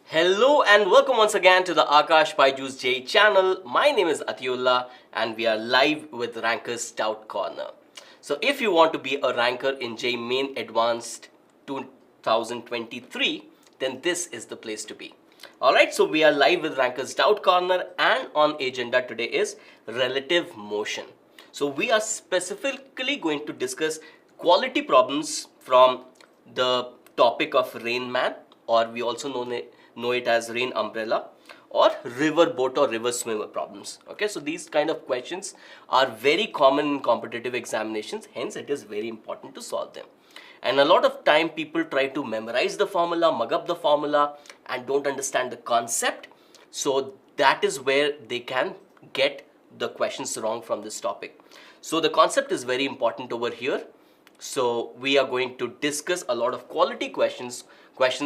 Hello and welcome once again to the Aakash BYJU'S JEE channel. My name is Atiullah and we are live with Ranker's Doubt Corner. So if you want to be a ranker in JEE Main Advanced 2023, then this is the place to be. Alright, so we are live with Ranker's Doubt Corner and on agenda today is relative motion. So we are specifically going to discuss quality problems from the topic of Rain Man, or we also know it as rain umbrella, or river boat or river swimmer problems. Okay, so these kind of questions are very common in competitive examinations, hence it is very important to solve them. And a lot of time people try to memorize the formula, mug up the formula and don't understand the concept. So that is where they can get the questions wrong from this topic. So the concept is very important over here. So we are going to discuss a lot of quality questions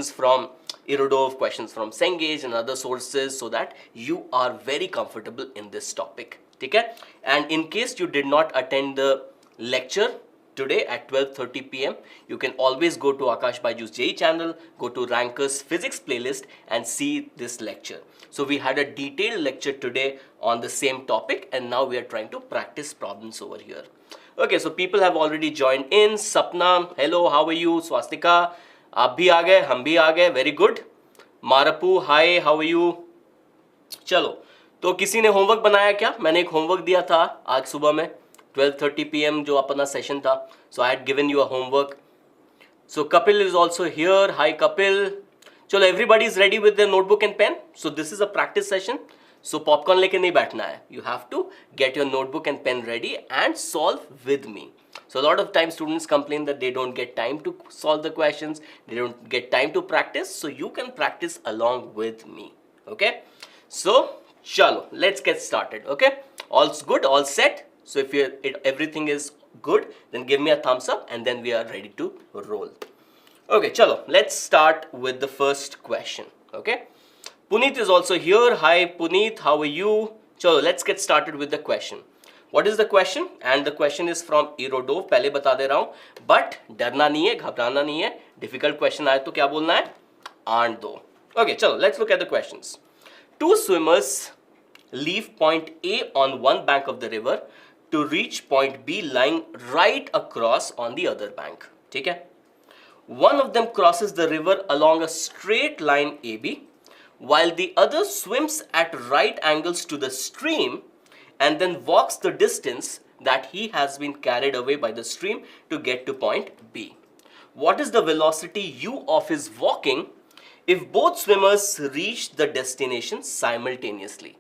from Irodov, questions from Cengage and other sources, so that you are very comfortable in this topic. Okay? And in case you did not attend the lecture today at 12:30 p.m, you can always go to Aakash BYJU'S JEE channel, go to Ranker's Physics playlist and see this lecture. So we had a detailed lecture today on the same topic and now we are trying to practice problems over here. Okay, so people have already joined in. Sapna, hello, how are you? Swastika, आप भी आ गए, हम भी आ गए, very good. Marpu, hi, how are you? चलो, तो किसी ने होमवर्क बनाया क्या? मैंने एक होमवर्क दिया था आज सुबह में 12:30 p.m. जो अपना सेशन था. So I had given you a homework. So Kapil is also here. Hi Kapil. चलो, everybody is ready with the notebook and pen. So this is a practice session. So popcorn लेके नहीं बैठना है. You have to get your notebook and pen ready and solve with me. So a lot of times students complain that they don't get time to solve the questions, they don't get time to practice, so you can practice along with me. Okay, so chalo, let's get started. Okay, all's good, all set. So if everything is good, then give me a thumbs up and then we are ready to roll. Okay, chalo, let's start with the first question. Okay, Puneet is also here. Hi Puneet, how are you? Chalo, let's get started with the question. What is the question? And the question is from Irodov. पहले बता दे रहा हूँ, but डरना नहीं है, घबराना नहीं है. Difficult question आए तो क्या बोलना है? आंट दो. Okay, चलो, let's look at the questions. Two swimmers leave point A on one bank of the river to reach point B lying right across on the other bank. ठीक है? One of them crosses the river along a straight line AB, while the other swims at right angles to the stream and then walks the distance that he has been carried away by the stream to get to point B. What is the velocity u of his walking if both swimmers reach the destination simultaneously?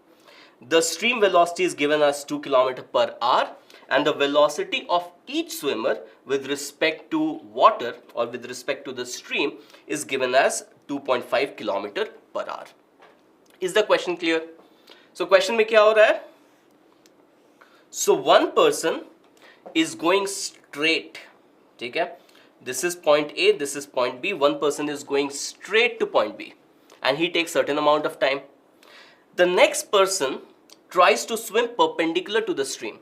The stream velocity is given as 2 km/h and the velocity of each swimmer with respect to water or with respect to the stream is given as 2.5 km/h. Is the question clear? So question में क्या हो रहा है? So one person is going straight. ठीक है? This is point A, this is point B. One person is going straight to point B and he takes certain amount of time. The next person tries to swim perpendicular to the stream.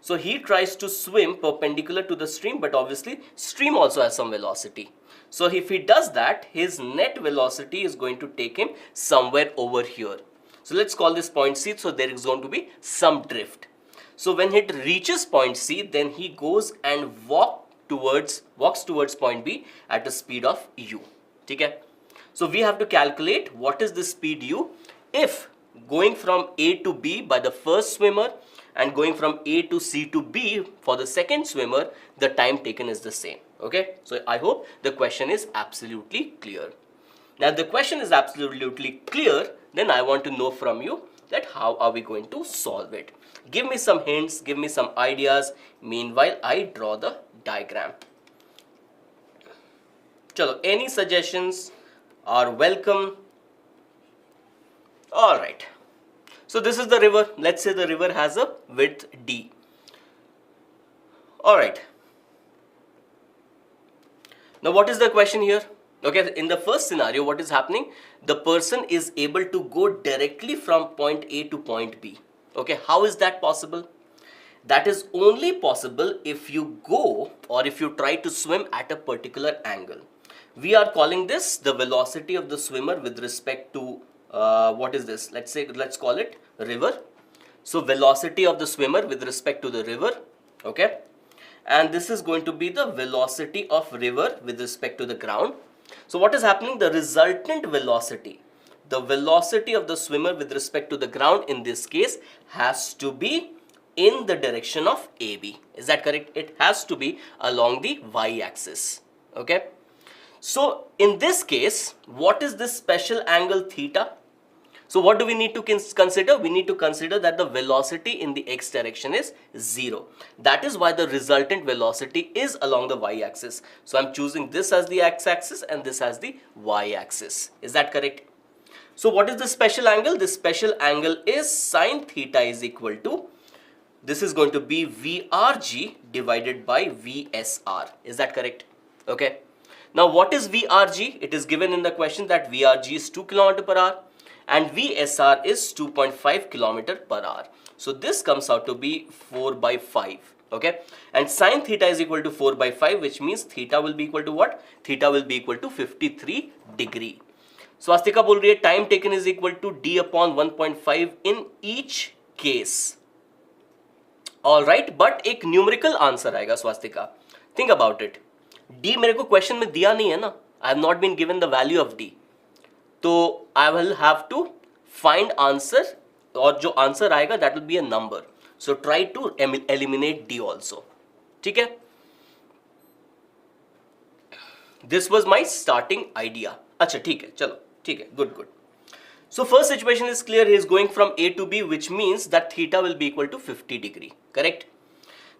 So he tries to swim perpendicular to the stream, but obviously stream also has some velocity. So if he does that, his net velocity is going to take him somewhere over here. So let's call this point C. So there is going to be some drift. So when it reaches point C, then he goes and walks towards point B at a speed of u. Okay? So we have to calculate what is the speed u if going from A to B by the first swimmer and going from A to C to B for the second swimmer, the time taken is the same. Okay? So I hope the question is absolutely clear. Now if the question is absolutely clear, then I want to know from you that how are we going to solve it. Give me some hints, give me some ideas. Meanwhile, I draw the diagram. Chalo, any suggestions are welcome. Alright. So this is the river. Let's say the river has a width D. Alright. Now what is the question here? Okay, in the first scenario, what is happening? The person is able to go directly from point A to point B. Okay, how is that possible? That is only possible if you go or if you try to swim at a particular angle. We are calling this the velocity of the swimmer with respect to what is this? Let's call it river. So velocity of the swimmer with respect to the river, okay? And this is going to be the velocity of river with respect to the ground. So what is happening? The resultant velocity, the velocity of the swimmer with respect to the ground in this case has to be in the direction of AB. Is that correct? It has to be along the y-axis, okay? So in this case, what is this special angle theta? So what do we need to consider? We need to consider that the velocity in the x direction is 0. That is why the resultant velocity is along the y-axis. So I'm choosing this as the x-axis and this as the y-axis. Is that correct? So what is the special angle? The special angle is sine theta is equal to, this is going to be VRG divided by VSR. Is that correct? Okay. Now what is VRG? It is given in the question that VRG is 2 km per hour. And VSR is 2.5 km per hour. So this comes out to be 4 by 5. Okay. And sine theta is equal to 4 by 5, which means theta will be equal to what? Theta will be equal to 53 degree. Swastika बोल रही है time taken is equal to d upon 1.5 in each case. Alright, but एक numerical answer आएगा Swastika. Think about it. D मेरे को question में दिया नहीं है ना. I have not been given the value of D. तो I will have to find answer, और जो answer आएगा that will be a number. So try to eliminate D also. ठीक है? This was my starting idea. अच्छा ठीक है, चलो ठीक है, good good. So first situation is clear. He is going from A to B, which means that theta will be equal to 50 degree. Correct?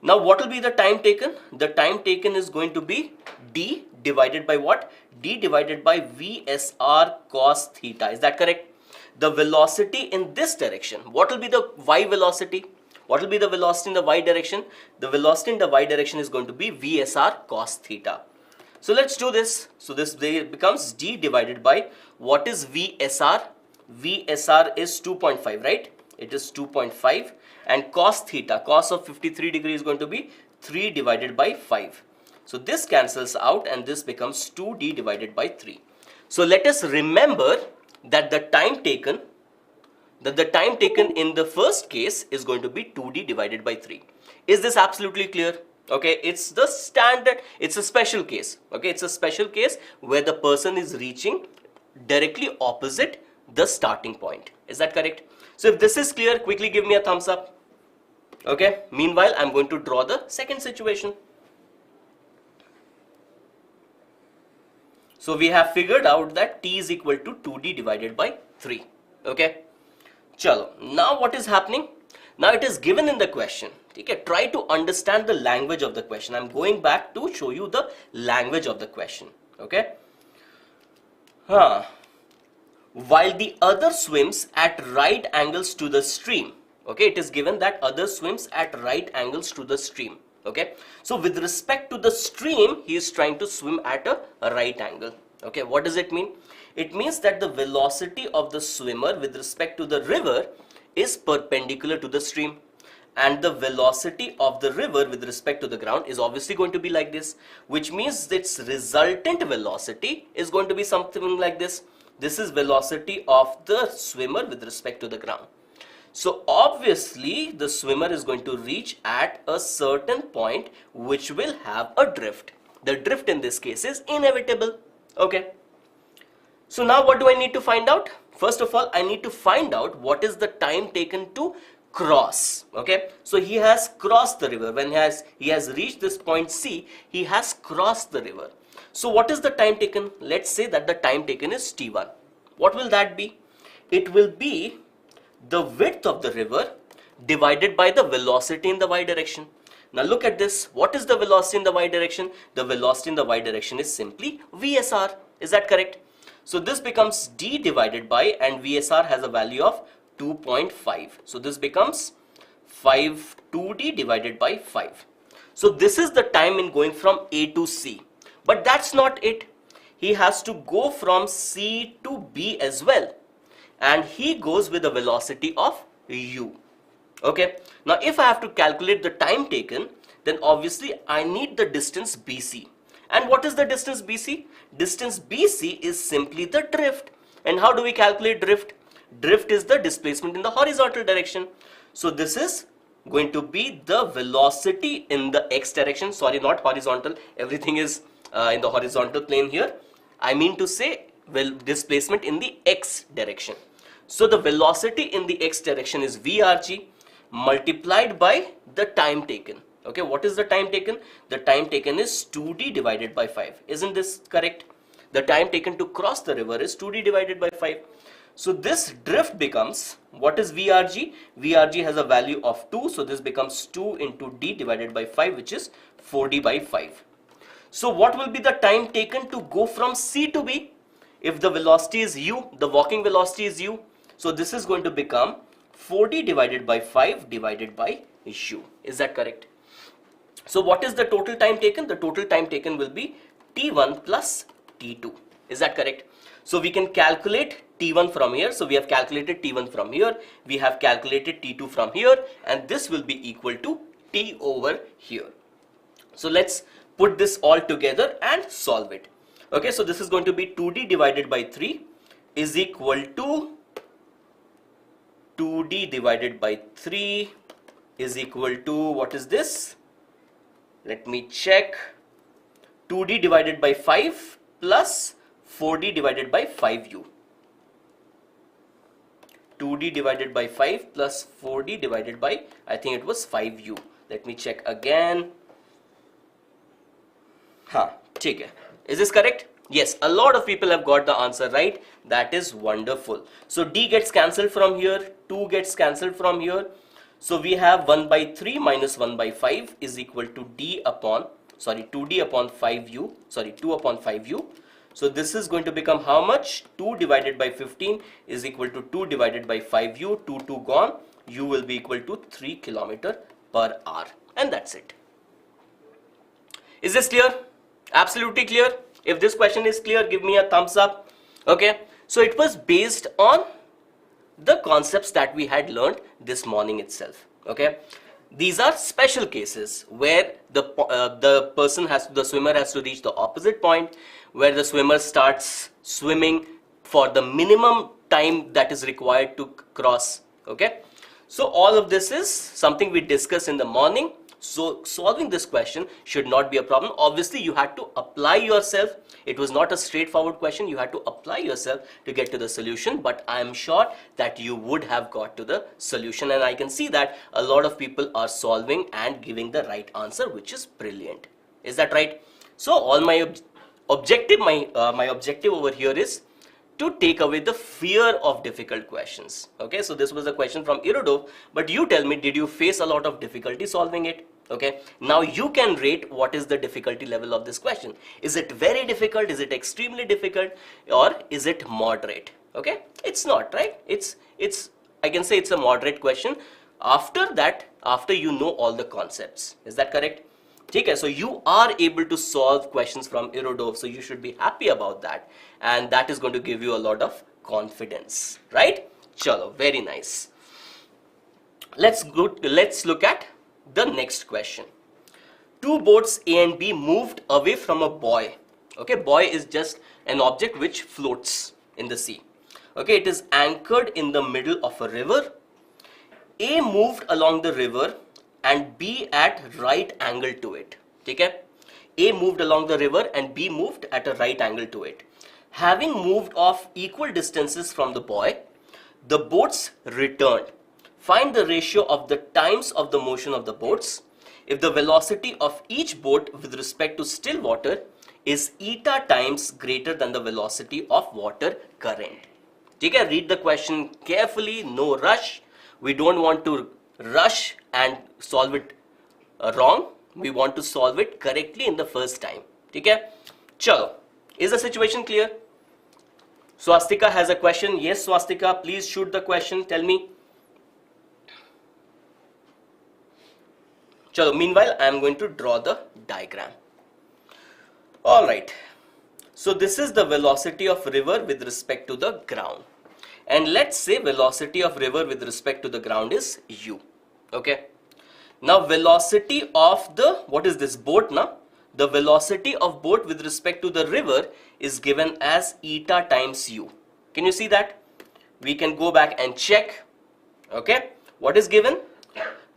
Now what will be the time taken? The time taken is going to be D divided by what? D divided by VSR cos theta. Is that correct? The velocity in this direction. What will be the y velocity? What will be the velocity in the y direction? The velocity in the y direction is going to be VSR cos theta. So let's do this. So this becomes D divided by, what is VSR? VSR is 2.5, right? It is 2.5, and cos theta, cos of 53 degree is going to be 3 divided by 5. So this cancels out and this becomes 2D divided by 3. So let us remember that the time taken in the first case is going to be 2D divided by 3. Is this absolutely clear? Okay, it's the standard, it's a special case. Okay, it's a special case where the person is reaching directly opposite the starting point. Is that correct? So if this is clear, quickly give me a thumbs up. Okay, meanwhile I'm going to draw the second situation. So we have figured out that T is equal to 2D divided by 3. Okay, chalo. Now what is happening? Now it is given in the question. Okay, try to understand the language of the question. I'm going back to show you the language of the question. Okay. While the other swims at right angles to the stream. Okay, it is given that other swims at right angles to the stream. Okay, so with respect to the stream, he is trying to swim at a right angle. Okay, what does it mean? It means that the velocity of the swimmer with respect to the river is perpendicular to the stream, and the velocity of the river with respect to the ground is obviously going to be like this, which means its resultant velocity is going to be something like this. This is velocity of the swimmer with respect to the ground. So obviously the swimmer is going to reach at a certain point which will have a drift. The drift in this case is inevitable. Okay. So now what do I need to find out? First of all, I need to find out what is the time taken to cross. Okay. So he has crossed the river. When he has reached this point C, he has crossed the river. So what is the time taken? Let's say that the time taken is T1. What will that be? It will be the width of the river divided by the velocity in the y direction. Now look at this. What is the velocity in the y direction? The velocity in the y direction is simply VSR. Is that correct? So this becomes D divided by, and VSR has a value of 2.5. So this becomes 2D divided by 5. So this is the time in going from A to C. But that's not it. He has to go from C to B as well. And he goes with a velocity of U. Okay. Now if I have to calculate the time taken, then obviously I need the distance BC. And what is the distance BC? Distance BC is simply the drift. And how do we calculate drift? Drift is the displacement in the horizontal direction. So this is going to be the velocity in the x direction. Sorry, not horizontal. Everything is in the horizontal plane here. I mean to say, well, displacement in the x direction. So the velocity in the x direction is VRG multiplied by the time taken. Okay, what is the time taken? The time taken is 2D divided by 5. Isn't this correct? The time taken to cross the river is 2D divided by 5. So this drift becomes, what is VRG? VRG has a value of 2. So this becomes 2 into D divided by 5, which is 4D by 5. So what will be the time taken to go from C to B? If the velocity is U, the walking velocity is U. So this is going to become 4D divided by 5 divided by U. Is that correct? So what is the total time taken? The total time taken will be T1 plus T2. Is that correct? So we can calculate T1 from here. So we have calculated T1 from here. We have calculated T2 from here. And this will be equal to T over here. So let's put this all together and solve it. Okay, so this is going to be 2D divided by 3 is equal to 2D divided by 3 is equal to, what is this? Let me check. 2D divided by 5 plus 4D divided by 5U. 2D divided by 5 plus 4D divided by, I think it was 5U. Let me check again. ठीक है. Is this correct? Yes, a lot of people have got the answer right. That is wonderful. So D gets cancelled from here, 2 gets cancelled from here. So we have 1 by 3 minus 1 by 5 is equal to 2D upon 5U, 2 upon 5U. So this is going to become how much? 2 divided by 15 is equal to 2 divided by 5U, 2 gone, U will be equal to 3 km per hour. And that's it. Is this clear? Absolutely clear? If this question is clear, give me a thumbs up. Okay, so it was based on the concepts that we had learned this morning itself. Okay, these are special cases where the swimmer has to reach the opposite point, where the swimmer starts swimming for the minimum time that is required to cross. Okay, so all of this is something we discussed in the morning. So solving this question should not be a problem. Obviously you had to apply yourself. It was not a straightforward question. You had to apply yourself to get to the solution, but I am sure that you would have got to the solution, and I can see that a lot of people are solving and giving the right answer, which is brilliant. Is that right? So all my objective over here is to take away the fear of difficult questions. Okay, so this was a question from Irodov, but you tell me, did you face a lot of difficulty solving it? Okay, now you can rate what is the difficulty level of this question. Is it very difficult? Is it extremely difficult? Or is it moderate? Okay, it's not, right? I can say it's a moderate question. After that, after you know all the concepts. Is that correct? Okay, so you are able to solve questions from Irodov, so you should be happy about that, and that is going to give you a lot of confidence, right? Chalo, very nice. Let's look at the next question. Two boats A and B moved away from a buoy. Okay, buoy is just an object which floats in the sea. Okay, it is anchored in the middle of a river. A moved along the river and B at right angle to it. Okay? A moved along the river and B moved at a right angle to it. Having moved off equal distances from the buoy, the boats returned. Find the ratio of the times of the motion of the boats if the velocity of each boat with respect to still water is eta times greater than the velocity of water current. Okay? Read the question carefully, no rush. We don't want to rush and solve it wrong. We want to solve it correctly in the first time. Okay? Chalo. Is the situation clear? Swastika has a question. Yes, Swastika, please shoot the question. Tell me. Chalo. Meanwhile, I am going to draw the diagram. Alright. So this is the velocity of river with respect to the ground. And let's say velocity of river with respect to the ground is u. Okay. Now velocity of the, what is this, boat now? the velocity of boat with respect to the river is given as eta times u. Can you see that? We can go back and check. Okay, what is given?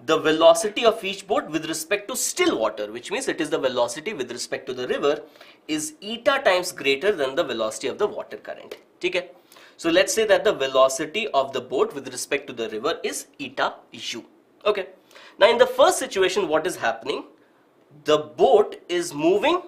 The velocity of each boat with respect to still water, which means it is the velocity with respect to the river, is eta times greater than the velocity of the water current. Okay? So let's say that the velocity of the boat with respect to the river is eta u. Okay. Now in the first situation, what is happening? The boat is moving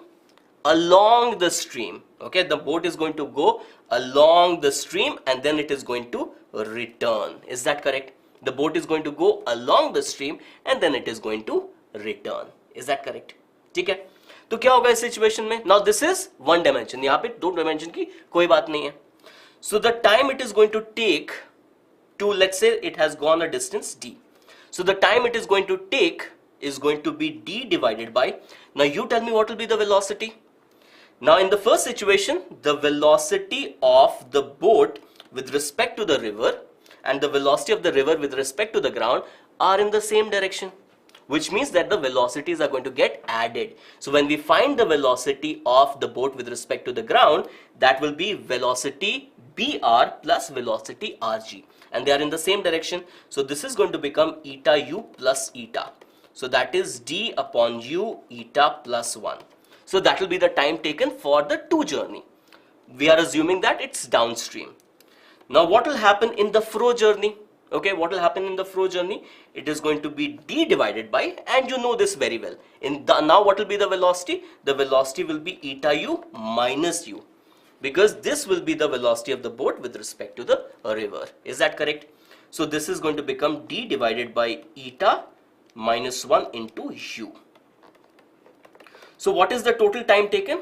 along the stream. Okay, the boat is going to go along the stream and then it is going to return. Is that correct? The boat is going to go along the stream and then it is going to return. Is that correct? ठीक है? तो क्या होगा इस situation में? Now this is one dimension. यहाँ पे दो dimension की कोई बात नहीं है. So the time it is going to take to, let's say it has gone a distance d. So the time it is going to take is going to be d divided by, now you tell me what will be the velocity. Now in the first situation, the velocity of the boat with respect to the river and the velocity of the river with respect to the ground are in the same direction, which means that the velocities are going to get added. So when we find the velocity of the boat with respect to the ground, that will be velocity br plus velocity rg, and they are in the same direction. So this is going to become eta u plus eta. So that is d upon u eta plus 1. So that will be the time taken for the to journey. We are assuming that it's downstream. Now what will happen in the fro journey? Okay, what will happen in the fro journey? It is going to be d divided by, and you know this very well. Now what will be the velocity? The velocity will be eta u minus u, because this will be the velocity of the boat with respect to the river. Is that correct? So this is going to become d divided by eta minus 1 into u. So what is the total time taken?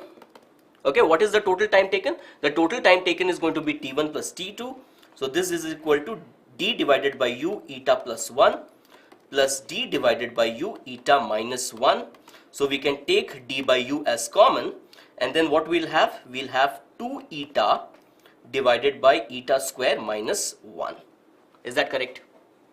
Okay, what is the total time taken? The total time taken is going to be t1 plus t2. So this is equal to d divided by u eta plus 1 plus d divided by u eta minus 1. So we can take d by u as common, and then what we'll have? We'll have 2 eta divided by eta square minus 1. Is that correct?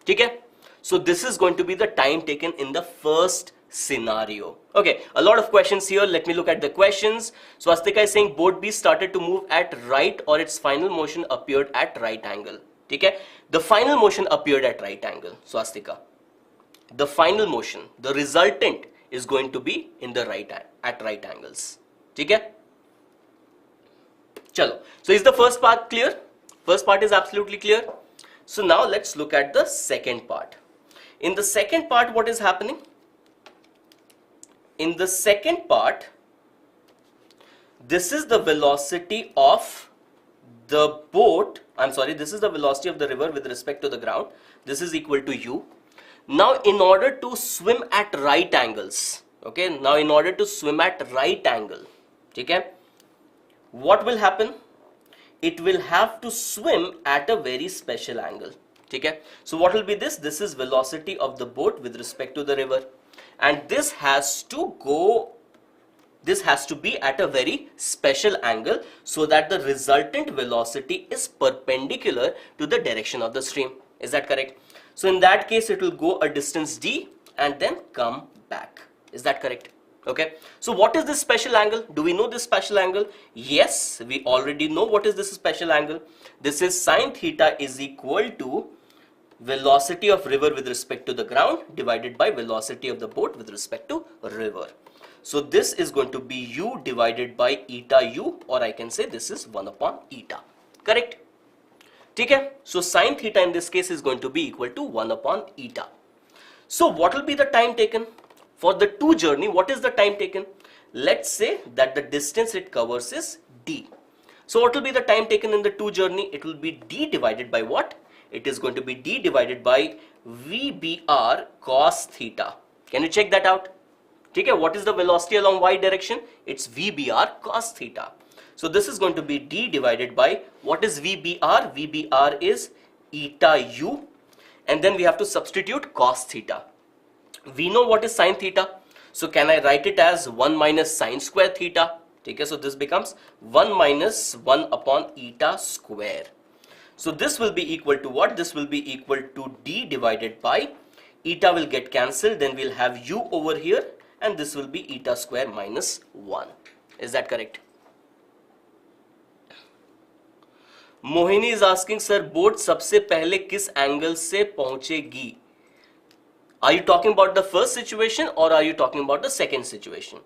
Okay? So this is going to be the time taken in the first scenario. Okay, a lot of questions here. Let me look at the questions. So Astika is saying boat B started to move at right, or its final motion appeared at right angle. Okay, the final motion appeared at right angle. So Astika, the final motion, the resultant is going to be in the at right angles. Okay, chalo. So is the first part clear? First part is absolutely clear. So now let's look at the second part. In the second part, what is happening? In the second part, this is the velocity of the boat, this is the velocity of the river with respect to the ground. This is equal to u. Now in order to swim at right angles, okay, now in order to swim at right angle, okay, what will happen? It will have to swim at a very special angle. Okay, so what will be this? This is velocity of the boat with respect to the river, and this has to be at a very special angle so that the resultant velocity is perpendicular to the direction of the stream. Is that correct? So in that case, it will go a distance d and then come back. Is that correct? Okay, so what is this special angle? Do we know this special angle? Yes, we already know what is this special angle. This is sine theta is equal to velocity of river with respect to the ground divided by velocity of the boat with respect to river. So this is going to be u divided by eta u, or I can say this is 1 upon eta. Correct? Okay? So sine theta in this case is going to be equal to 1 upon eta. So what will be the time taken? For the to journey, what is the time taken? Let's say that the distance it covers is d. So what will be the time taken in the to journey? It will be d divided by what? It is going to be d divided by VBR cos theta. Can you check that out? Okay, what is the velocity along y direction? It's VBR cos theta. So this is going to be d divided by, what is VBR? VBR is eta u, and then we have to substitute cos theta. We know what is sine theta. So can I write it as 1 minus sine square theta? Okay, so this becomes 1 minus 1 upon eta square. So this will be equal to what? This will be equal to d divided by, eta will get cancelled, then we'll have u over here, and this will be eta square minus 1. Is that correct? Mohini is asking, sir, boat सबसे पहले किस angle से पहुंचेगी? Are you talking about the first situation or are you talking about the second situation?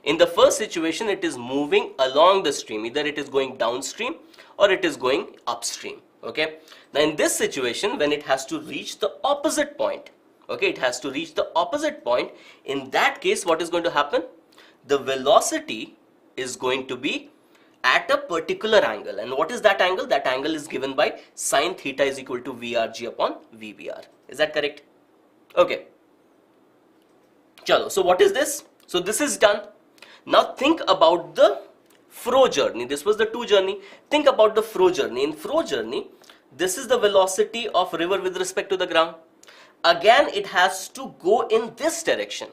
In the first situation, it is moving along the stream. Either it is going downstream or it is going upstream. Okay. Now in this situation, when it has to reach the opposite point, okay, it has to reach the opposite point. In that case, what is going to happen? The velocity is going to be at a particular angle. And what is that angle? That angle is given by sine theta is equal to VRG upon VBR. Is that correct? Okay. Chalo. So what is this? So this is done. Now think about the fro journey. This was the to journey. Think about the fro journey. In fro journey, this is the velocity of river with respect to the ground. Again, it has to go in this direction,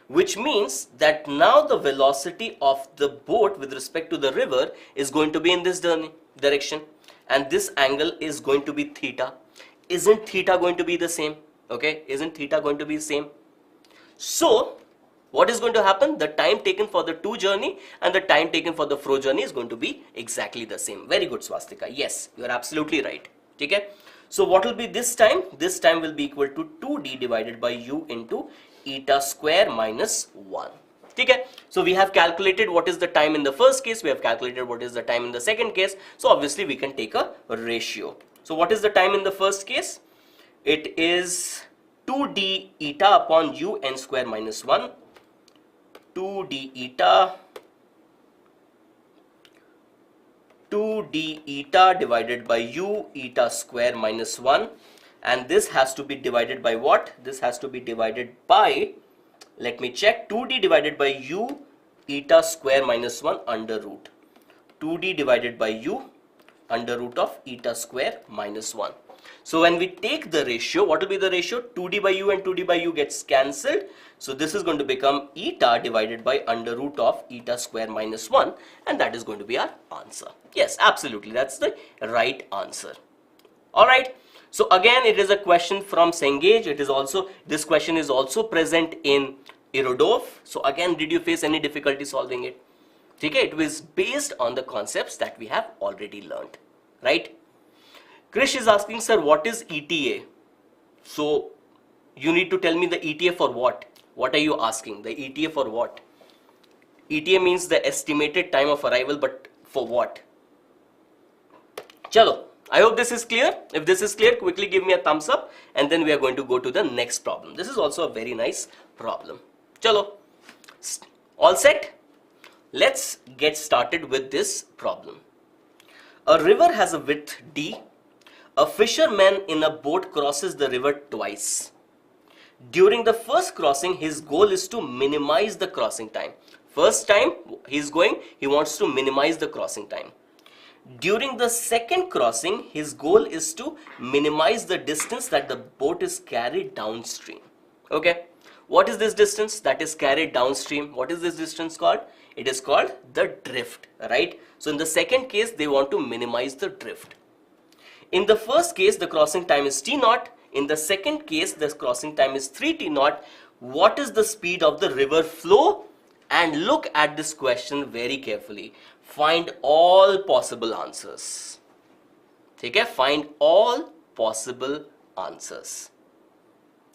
which means that now the velocity of the boat with respect to the river is going to be in this direction, and this angle is going to be theta. Isn't theta going to be the same? Okay, isn't theta going to be the same? So what is going to happen? The time taken for the to journey and the time taken for the fro journey is going to be exactly the same. Very good, Swastika. Yes, you are absolutely right. Okay. So what will be this time? This time will be equal to 2d divided by u into eta square minus 1. Okay. So we have calculated what is the time in the first case. We have calculated what is the time in the second case. So obviously we can take a ratio. So what is the time in the first case? It is 2d eta upon u n square minus 1. 2d eta divided by u eta square minus 1, and this has to be divided by what? This has to be divided by, let me check, 2d divided by u eta square minus 1 under root. 2d divided by u under root of eta square minus 1. So when we take the ratio, what will be the ratio? 2d by u and 2d by u gets cancelled. So this is going to become eta divided by under root of eta square minus 1, and that is going to be our answer. Yes, absolutely. That's the right answer. Alright. So again, it is a question from Cengage. It is also, this question is also present in Irodov. So again, did you face any difficulty solving it? Okay, it was based on the concepts that we have already learned. Right? Krish is asking, sir, what is ETA? So you need to tell me the ETA for what? What are you asking? The ETA for what? ETA means the estimated time of arrival, but for what? Chalo, I hope this is clear. If this is clear, quickly give me a thumbs up, and then we are going to go to the next problem. This is also a very nice problem. Chalo, all set? Let's get started with this problem. A river has a width d. A fisherman in a boat crosses the river twice. During the first crossing, his goal is to minimize the crossing time. First time he's going, he wants to minimize the crossing time. During the second crossing, his goal is to minimize the distance that the boat is carried downstream. Okay. What is this distance that is carried downstream? What is this distance called? It is called the drift, right? So in the second case, they want to minimize the drift. In the first case, the crossing time is t0. In the second case, the crossing time is 3t0. What is the speed of the river flow? And look at this question very carefully. Find all possible answers. Okay? Find all possible answers.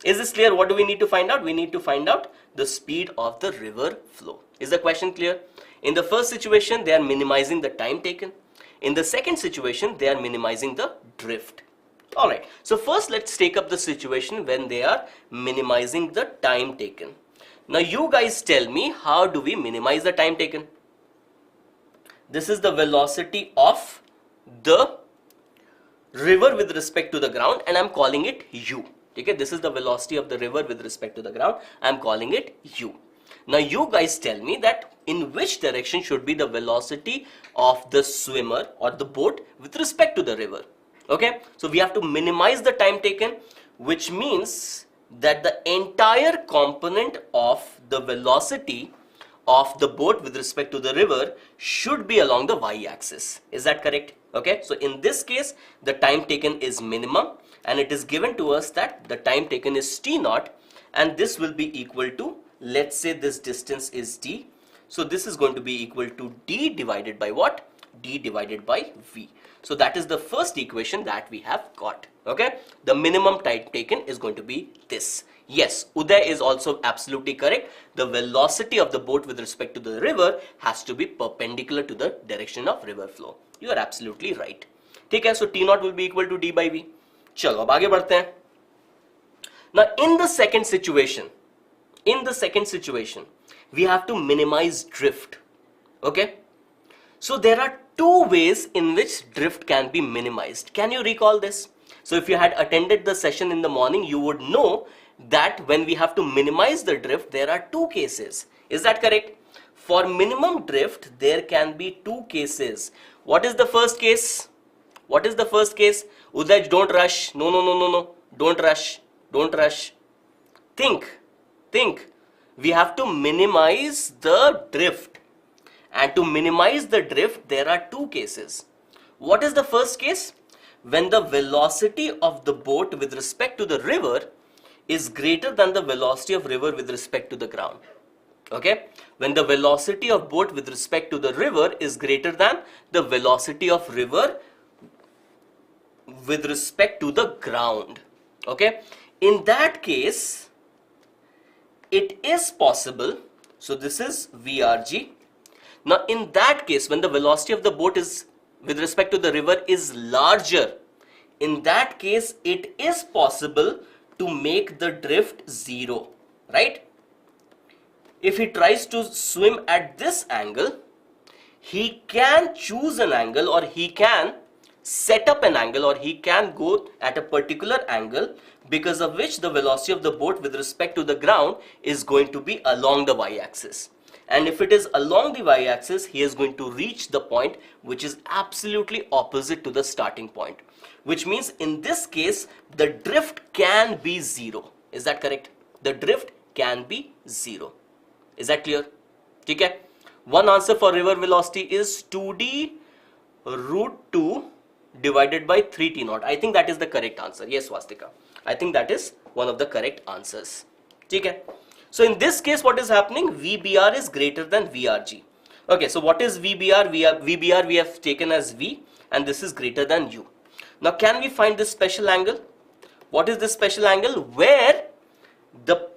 Is this clear? What do we need to find out? We need to find out the speed of the river flow. Is the question clear? In the first situation, they are minimizing the time taken. In the second situation, they are minimizing the drift. Alright, so first let's take up the situation when they are minimizing the time taken. Now you guys tell me, how do we minimize the time taken? This is the velocity of the river with respect to the ground, and I'm calling it u. Okay, this is the velocity of the river with respect to the ground. I'm calling it u. Now you guys tell me that in which direction should be the velocity of the swimmer or the boat with respect to the river. Okay, so we have to minimize the time taken, which means that the entire component of the velocity of the boat with respect to the river should be along the y-axis. Is that correct? Okay, so in this case, the time taken is minimum, and it is given to us that the time taken is t0, and this will be equal to let's say this distance is d. So this is going to be equal to d divided by what? D divided by v. So that is the first equation that we have got. Okay, the minimum time taken is going to be this. Yes, Uday is also absolutely correct. The velocity of the boat with respect to the river has to be perpendicular to the direction of river flow. You are absolutely right. ठीक है, so T0 will be equal to d by v. चलो अब आगे बढ़ते हैं. Now in the second situation, we have to minimize drift. Okay, so there are two ways in which drift can be minimized. Can you recall this? So if you had attended the session in the morning, you would know that when we have to minimize the drift, there are two cases. Is that correct? For minimum drift, there can be two cases. What is the first case? What is the first case? Udaj, don't rush. No. Don't rush. Think. We have to minimize the drift. And to minimize the drift, there are two cases. What is the first case? When the velocity of the boat with respect to the river is greater than the velocity of river with respect to the ground. Okay? When the velocity of boat with respect to the river is greater than the velocity of river with respect to the ground. Okay? In that case, it is possible. So this is VRG. Now in that case, when the velocity of the boat is with respect to the river is larger, in that case it is possible to make the drift zero, right? If he tries to swim at this angle, he can choose an angle, or he can set up an angle, or he can go at a particular angle, because of which the velocity of the boat with respect to the ground is going to be along the y-axis. And if it is along the y-axis, he is going to reach the point which is absolutely opposite to the starting point. Which means in this case, the drift can be zero. Is that correct? The drift can be zero. Is that clear? Okay. One answer for river velocity is 2d root 2 divided by 3t0. I think that is the correct answer. Yes, Swastika. I think that is one of the correct answers. Okay. So in this case, what is happening? VBR is greater than VRG. Okay, so what is VBR? VBR we have taken as V, and this is greater than U. Now can we find this special angle? What is this special angle? Where the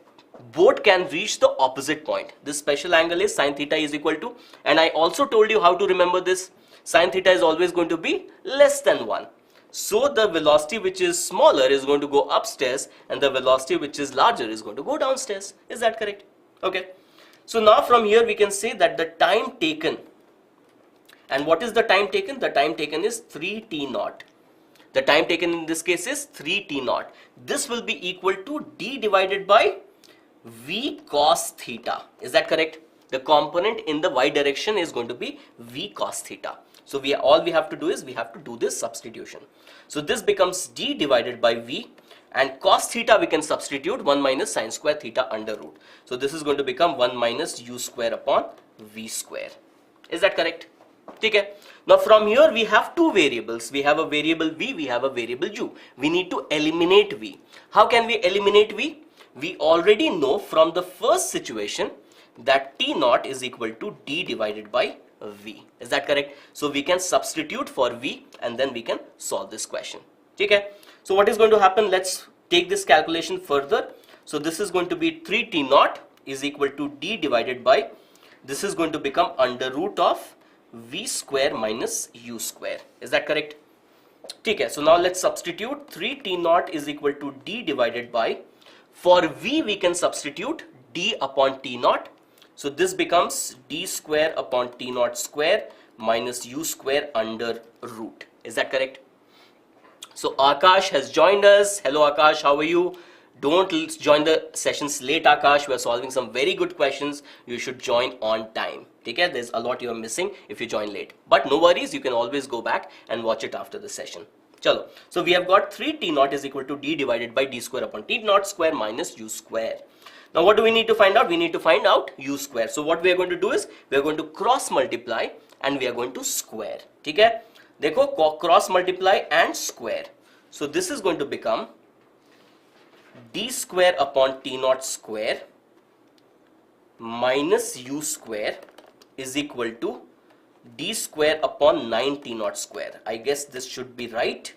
boat can reach the opposite point. This special angle is sin theta is equal to, and I also told you how to remember this. Sin theta is always going to be less than 1. So the velocity which is smaller is going to go upstairs, and the velocity which is larger is going to go downstairs. Is that correct? Okay. So now from here we can say that the time taken, and what is the time taken? The time taken is 3t0. The time taken in this case is 3t0. This will be equal to d divided by v cos theta. Is that correct? The component in the y direction is going to be v cos theta. So all we have to do is we have to do this substitution. So this becomes d divided by v, and cos theta we can substitute 1 minus sin square theta under root. So this is going to become 1 minus u square upon v square. Is that correct? Okay. Now from here we have two variables. We have a variable v, we have a variable u. We need to eliminate v. How can we eliminate v? We already know from the first situation that t0 is equal to d divided by v. Is that correct? So we can substitute for v, and then we can solve this question. Okay. So what is going to happen? Let's take this calculation further. So this is going to be 3t0 is equal to d divided by, this is going to become under root of v square minus u square. Is that correct? Okay. So now let's substitute 3t0 is equal to d divided by, for v we can substitute d upon t0. So this becomes d square upon t0 square minus u square under root. Is that correct? So Aakash has joined us. Hello Aakash, how are you? Don't join the sessions late, Aakash. We are solving some very good questions. You should join on time. Okay? There's a lot you are missing if you join late. But no worries, you can always go back and watch it after the session. Chalo. So we have got 3t0 is equal to d divided by d square upon t0 square minus u square. Now what do we need to find out? We need to find out u square. So what we are going to do is we are going to cross multiply and we are going to square. Okay? Dekho, cross multiply and square. So this is going to become d square upon t0 square minus u square is equal to d square upon 9 t naught square. I guess this should be right.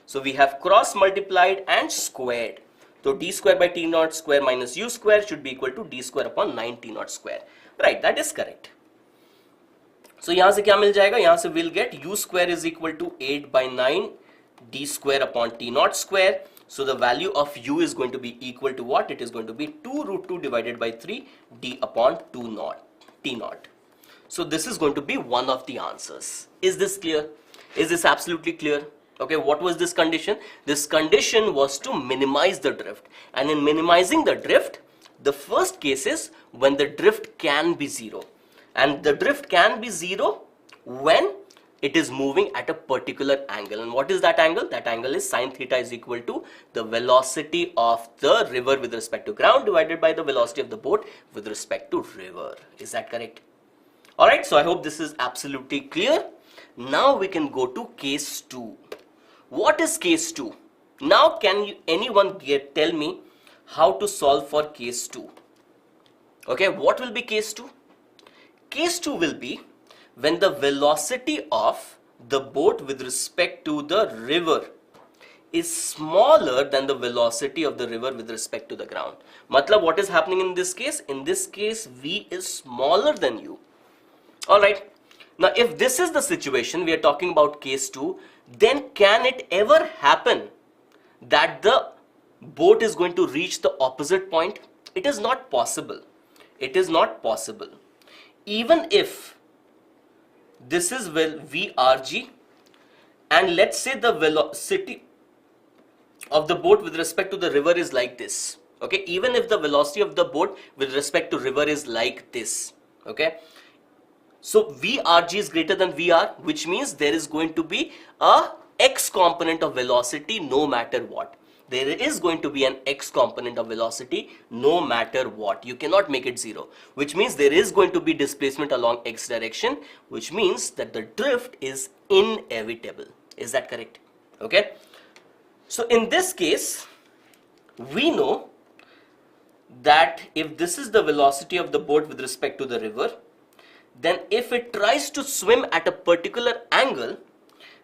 So we have cross multiplied and squared. So d square by t naught square minus u square should be equal to d square upon 9 t naught square. Right, that is correct. So यहाँ से क्या मिल जाएगा? यहाँ से we'll get u square is equal to 8 by 9 d square upon t naught square. So the value of u is going to be equal to what? It is going to be 2 root 2 divided by 3 d upon 2 naught t naught. So this is going to be one of the answers. Is this clear? Is this absolutely clear? Okay, what was this condition? This condition was to minimize the drift. And in minimizing the drift, the first case is when the drift can be zero. And the drift can be zero when it is moving at a particular angle. And what is that angle? That angle is sine theta is equal to the velocity of the river with respect to ground divided by the velocity of the boat with respect to river. Is that correct? Alright, so I hope this is absolutely clear. Now we can go to case 2. What is case 2? Now anyone tell me how to solve for case 2? Okay, what will be case 2? Case 2 will be when the velocity of the boat with respect to the river is smaller than the velocity of the river with respect to the ground. Matlab, what is happening in this case? In this case, v is smaller than u. Alright, now if this is the situation, we are talking about case 2, then can it ever happen that the boat is going to reach the opposite point? It is not possible. It is not possible. Even if this is VRG and let's say the velocity of the boat with respect to the river is like this. Okay, even if the velocity of the boat with respect to river is like this. Okay, so VRG is greater than VR, which means there is going to be a x component of velocity no matter what. There is going to be an x component of velocity no matter what. You cannot make it zero, which means there is going to be displacement along x direction, which means that the drift is inevitable. Is that correct? Okay. So in this case, we know that if this is the velocity of the boat with respect to the river, then if it tries to swim at a particular angle,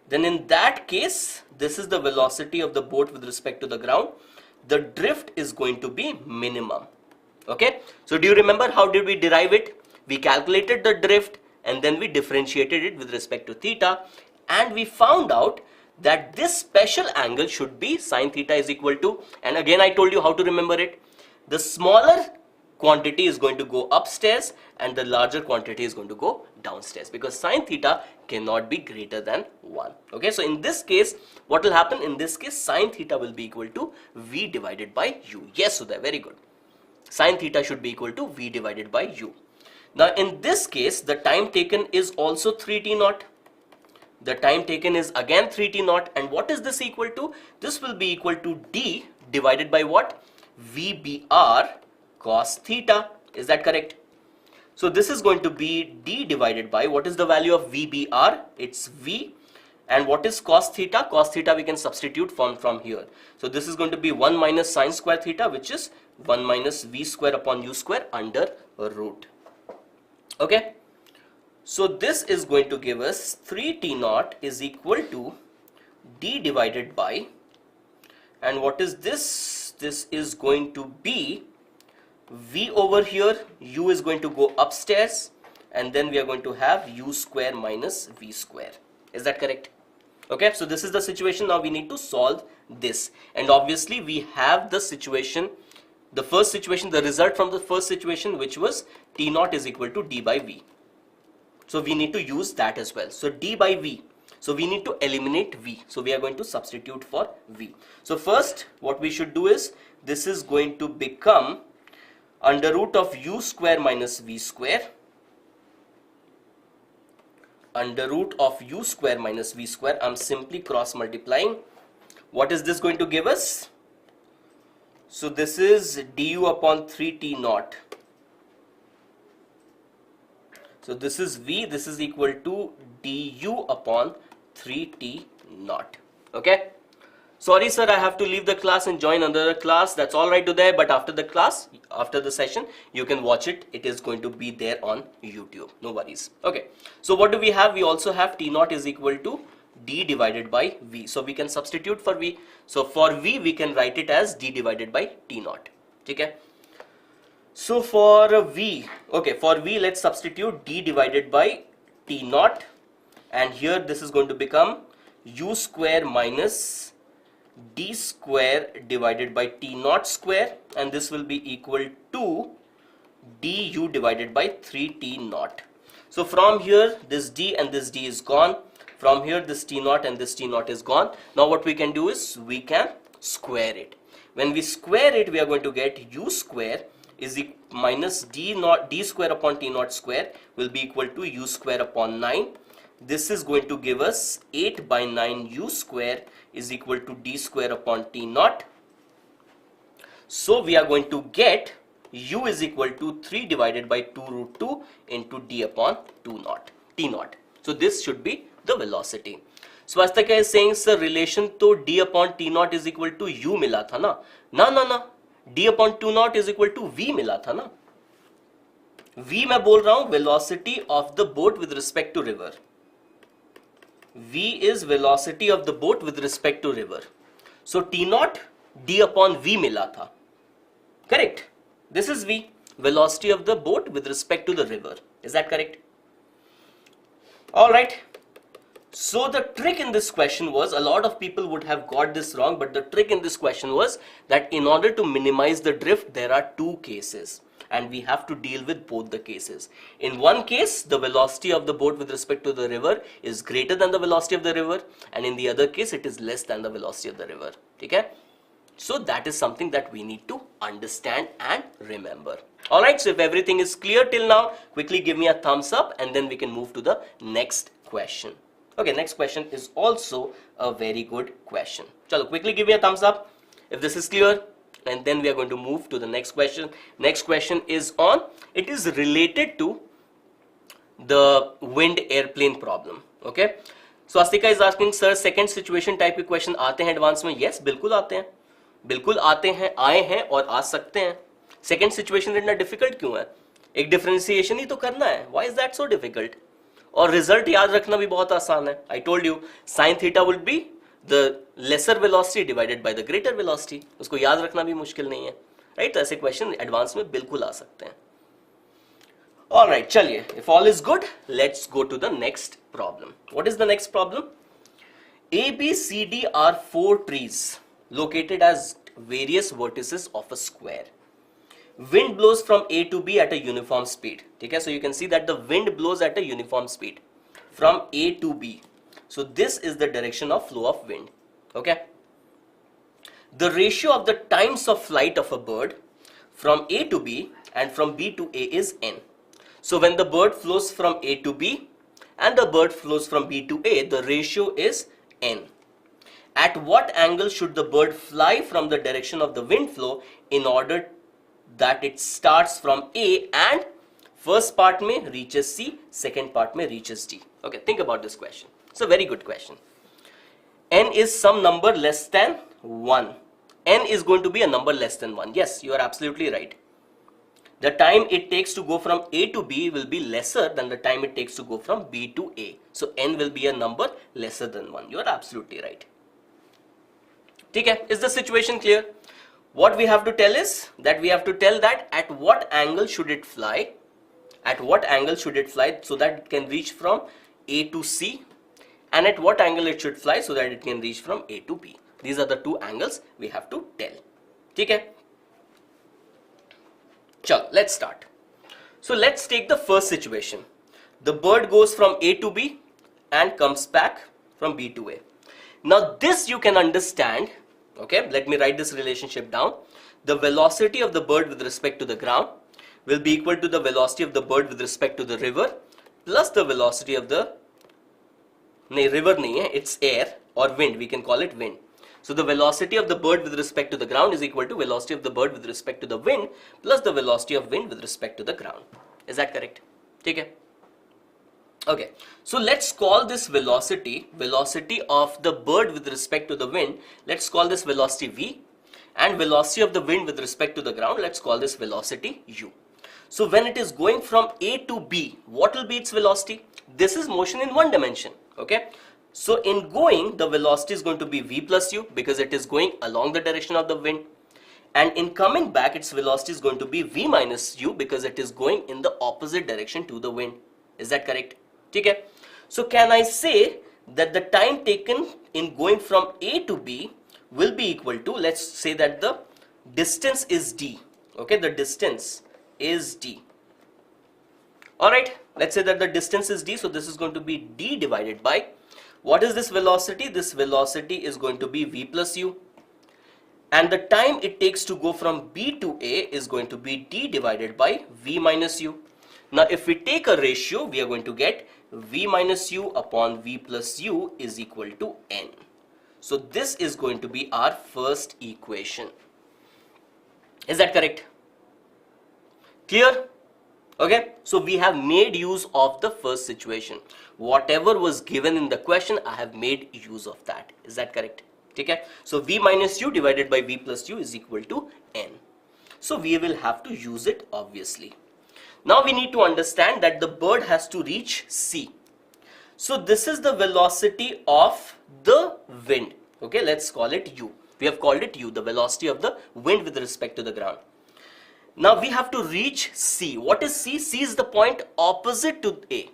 then in that case, this is the velocity of the boat with respect to the ground. The drift is going to be minimum. Okay, so do you remember how did we derive it? We calculated the drift and then we differentiated it with respect to theta, and we found out that this special angle should be sine theta is equal to, and again I told you how to remember it. The smaller quantity is going to go upstairs and the larger quantity is going to go downstairs, because sine theta cannot be greater than 1. Okay, so in this case, what will happen? In this case, sine theta will be equal to v divided by u. Yes, Sudhir, very good. Sine theta should be equal to v divided by u. Now in this case, the time taken is also 3t naught. The time taken is again 3t naught, and what is this equal to? This will be equal to d divided by what? VBR cos theta. Is that correct? So this is going to be d divided by, what is the value of VBR? It's v. And what is cos theta? Cos theta we can substitute from here. So this is going to be 1 minus sine square theta, which is 1 minus v square upon u square under root. Okay. So this is going to give us 3t naught is equal to d divided by, and what is this? This is going to be v over here, u is going to go upstairs, and then we are going to have u square minus v square. Is that correct? Okay, so this is the situation. Now we need to solve this, and obviously we have the situation, the first situation, the result from the first situation, which was t naught is equal to d by v. So we need to use that as well. So d by v. So we need to eliminate v. So we are going to substitute for v. So first what we should do is, this is going to become under root of u square minus v square, under root of u square minus v square. I'm simply cross multiplying. What is this going to give us? So this is du upon 3t naught. So this is v, this is equal to du upon 3t naught. Okay. sorry sir, I have to leave the class and join another class. That's all right today, but after the class, after the session, you can watch it. It is going to be there on YouTube. No worries. Okay. So what do we have? We also have T naught is equal to D divided by V. So we can substitute for V. So for V, we can write it as D divided by T naught. Okay. So for V, okay, for V, let's substitute D divided by T naught. And here this is going to become U square minus D square divided by T naught square, and this will be equal to du divided by 3T naught. So from here, this D and this D is gone. From here, this T naught and this T naught is gone. Now what we can do is we can square it. When we square it, we are going to get U square is minus D square upon T naught square will be equal to U square upon 9. This is going to give us 8 by 9 U square is equal to D square upon T naught. So we are going to get U is equal to 3 divided by 2 root 2 into D upon T naught. So this should be the velocity. Swastika is saying, sir, relation to D upon T naught is equal to U mila tha na? Na. D upon T naught is equal to V mila tha na? V मैं बोल रहा हूँ velocity of the boat with respect to river. V is velocity of the boat with respect to river. So T naught D upon V मिला था. Correct. This is V, velocity of the boat with respect to the river. Is that correct? All right. So the trick in this question was, a lot of people would have got this wrong, but the trick in this question was that in order to minimize the drift, there are two cases. And we have to deal with both the cases. In one case, the velocity of the boat with respect to the river is greater than the velocity of the river, and in the other case, it is less than the velocity of the river. Okay? So that is something that we need to understand and remember. Alright, so if everything is clear till now, quickly give me a thumbs up and then we can move to the next question. Okay, next question is also a very good question. Chalo, quickly give me a thumbs up if this is clear. And then we are going to move to the next question. Next question is on, it is related to the wind airplane problem. Okay. So Astika is asking, sir, second situation type के question आते हैं advance में? Yes, बिल्कुल आते हैं. बिल्कुल आते हैं, आए हैं और आ सकते हैं. Second situation इतना difficult क्यों है? एक differentiation ही तो करना है. Why is that so difficult? और result याद रखना भी बहुत आसान है. I told you, sin theta would be the lesser velocity divided by the greater velocity. उसको याद रखना भी मुश्किल नहीं है, right? तो ऐसे question advance में बिल्कुल आ सकते हैं. All right, चलिए. If all is good, let's go to the next problem. What is the next problem? A, B, C, D are four trees located as various vertices of a square. Wind blows from A to B at a uniform speed. Okay, so you can see that the wind blows at a uniform speed from A to B. So this is the direction of flow of wind. Okay. The ratio of the times of flight of a bird from A to B and from B to A is n. So when the bird flows from A to B and the bird flows from B to A, the ratio is n. At what angle should the bird fly from the direction of the wind flow in order that it starts from A and first part में reaches C, second part में reaches D? Okay, think about this question. It's a very good question. N is some number less than 1. N is going to be a number less than 1. Yes, you are absolutely right. The time it takes to go from A to B will be lesser than the time it takes to go from B to A. So N will be a number lesser than 1. You are absolutely right. Okay, is the situation clear? What we have to tell is that we have to tell that at what angle should it fly? At what angle should it fly so that it can reach from A to C? And at what angle it should fly so that it can reach from A to B. These are the two angles we have to tell. Okay? Chalo, let's start. So let's take the first situation. The bird goes from A to B and comes back from B to A. Now this you can understand. Okay, let me write this relationship down. The velocity of the bird with respect to the ground will be equal to the velocity of the bird with respect to the river plus the velocity of the river nahi hai, it's air or wind, we can call it wind. So the velocity of the bird with respect to the ground is equal to velocity of the bird with respect to the wind plus the velocity of wind with respect to the ground. Is that correct? Okay. Okay, so let's call this velocity of the bird with respect to the wind. Let's call this velocity v, and velocity of the wind with respect to the ground, let's call this velocity u. So when it is going from A to B, what will be its velocity? This is motion in one dimension. Okay, so in going, the velocity is going to be v plus u because it is going along the direction of the wind, and in coming back, its velocity is going to be v minus u because it is going in the opposite direction to the wind. Is that correct? Okay. So can I say that the time taken in going from A to B will be equal to, let's say that the distance is d. Okay, the distance is d. Alright, let's say that the distance is d, so this is going to be d divided by, what is this velocity? This velocity is going to be v plus u, and the time it takes to go from B to A is going to be d divided by v minus u. Now if we take a ratio, we are going to get v minus u upon v plus u is equal to n. So this is going to be our first equation. Is that correct? Clear? Okay, so we have made use of the first situation. Whatever was given in the question, I have made use of that. Is that correct? Okay, so v minus u divided by v plus u is equal to n. So we will have to use it, obviously. Now we need to understand that the bird has to reach C. So this is the velocity of the wind. Okay, let's call it u. We have called it u, the velocity of the wind with respect to the ground. Now we have to reach C. What is C? C is the point opposite to A.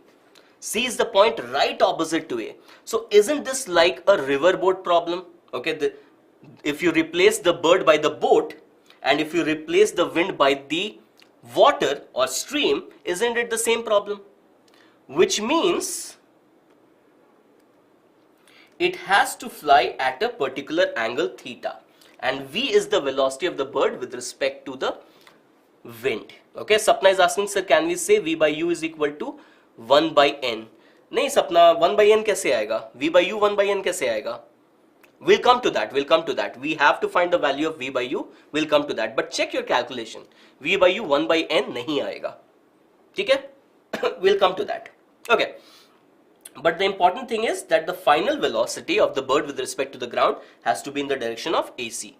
C is the point right opposite to A. So isn't this like a riverboat problem? Okay, if you replace the bird by the boat, and if you replace the wind by the water or stream, isn't it the same problem? Which means it has to fly at a particular angle theta, and v is the velocity of the bird with respect to the wind. Okay, Sapna is asking, sir, can we say v by u is equal to 1 by n? नहीं Sapna, 1 by n कैसे आएगा? v by u 1 by n कैसे आएगा? We'll come to that. We have to find the value of v by u. We'll come to that. But check your calculation. v by u 1 by n नहीं आएगा. ठीक है? We'll come to that. Okay. But the important thing is that the final velocity of the bird with respect to the ground has to be in the direction of AC.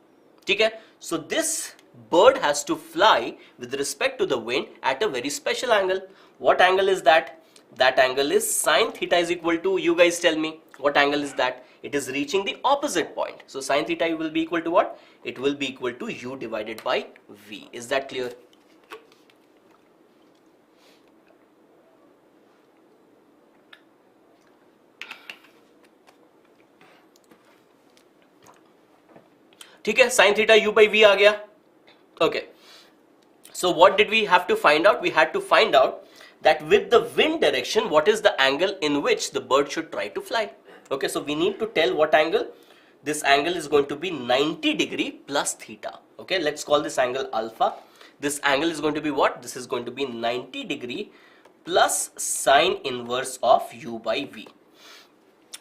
ठीक है? So this bird has to fly with respect to the wind at a very special angle. What angle is that? That angle is sine theta is equal to, you guys tell me, what angle is that? It is reaching the opposite point. So sine theta will be equal to what? It will be equal to u divided by v. Is that clear? ठीक है, sin theta u by v आ गया. Okay. So what did we have to find out? We had to find out that with the wind direction, what is the angle in which the bird should try to fly. Okay, so we need to tell what angle. This angle is going to be 90 degree plus theta. Okay, let's call this angle alpha. This angle is going to be what? This is going to be 90 degree plus sine inverse of u by v.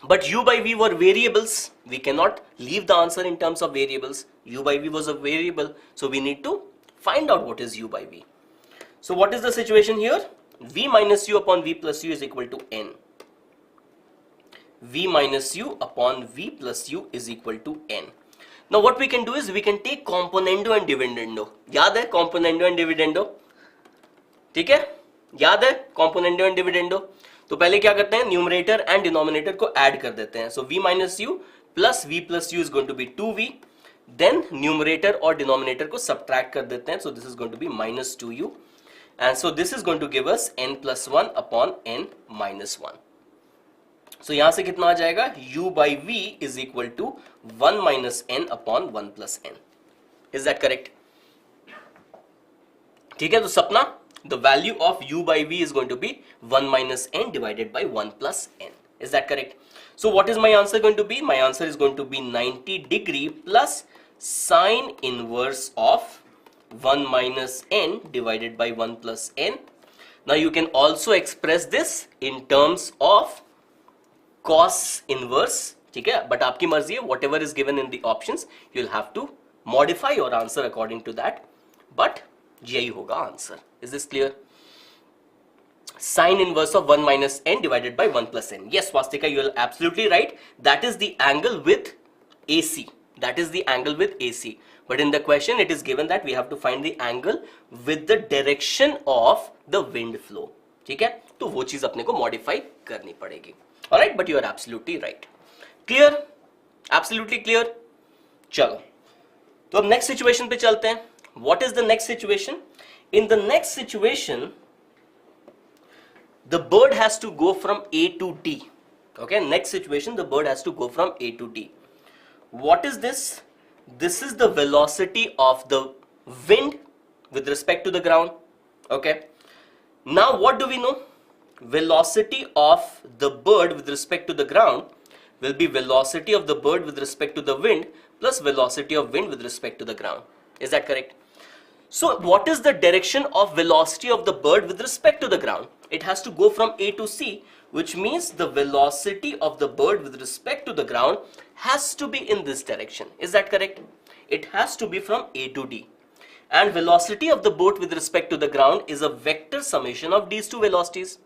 But u by v were variables. We cannot leave the answer in terms of variables. U by v was a variable. So we need to find out what is u by v. So what is the situation here? V minus u upon v plus u is equal to n. V minus u upon v plus u is equal to n. Now what we can do is we can take componendo and dividendo. याद है componendo and dividendo? ठीक है? याद है componendo and dividendo? तो पहले क्या करते हैं, न्यूमरेटर एंड डिनोमिनेटर को ऐड कर देते हैं. So v minus u plus v plus u is going to be 2v. Then numerator और डिनोमिनेटर को सब्ट्रैक्ट कर देते हैं. So this is going to be minus 2u, and so this is going to give us n plus 1 upon n minus 1. So यहां से कितना आ जाएगा, u by v is equal to 1 minus n upon 1 plus n. Is that correct? ठीक है, तो सपना, the value of u by v is going to be 1 minus n divided by 1 plus n. Is that correct? So what is my answer going to be? My answer is going to be 90 degree plus sine inverse of 1 minus n divided by 1 plus n. Now you can also express this in terms of cos inverse. ठीक है, but आपकी मर्जी है, whatever is given in the options you'll have to modify your answer according to that, but यही होगा answer. Is this clear? sine inverse of 1 minus n divided by 1 plus n. Yes, Swastika, you are absolutely right. That is the angle with AC. That is the angle with AC. But in the question, it is given that we have to find the angle with the direction of the wind flow. ठीक है? तो वो चीज अपने को modify करनी पड़ेगी. Alright, but you are absolutely right. Clear? Absolutely clear? चलो. तो अब next situation पे चलते हैं. What is the next situation? In the next situation, the bird has to go from A to D. Okay, next situation, the bird has to go from A to D. What is this? This is the velocity of the wind with respect to the ground. Okay. Now what do we know? Velocity of the bird with respect to the ground will be velocity of the bird with respect to the wind plus velocity of wind with respect to the ground. Is that correct? So what is the direction of velocity of the bird with respect to the ground? It has to go from A to C, which means the velocity of the bird with respect to the ground has to be in this direction. Is that correct? It has to be from A to D. And velocity of the boat with respect to the ground is a vector summation of these two velocities.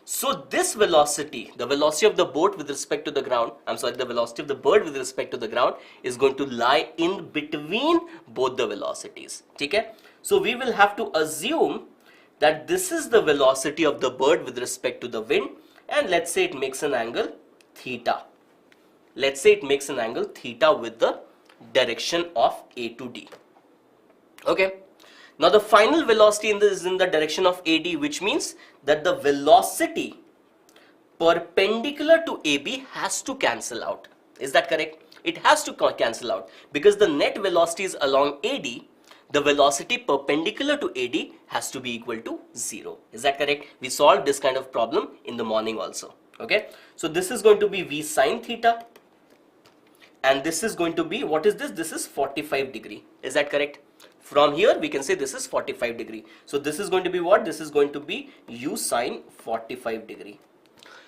So this velocity, the velocity of the boat with respect to the ground, the velocity of the bird with respect to the ground is going to lie in between both the velocities. Okay? So we will have to assume that this is the velocity of the bird with respect to the wind, and let's say it makes an angle theta. Let's say it makes an angle theta with the direction of A to D. Okay. Now the final velocity in this is in the direction of AD, which means that the velocity perpendicular to AB has to cancel out. Is that correct? It has to cancel out because the net velocity is along AD. The velocity perpendicular to AD has to be equal to 0. Is that correct? We solved this kind of problem in the morning also. Okay. So this is going to be V sine theta. And this is going to be, what is this? This is 45 degree. Is that correct? From here we can say this is 45 degree. So this is going to be what? This is going to be U sine 45 degree.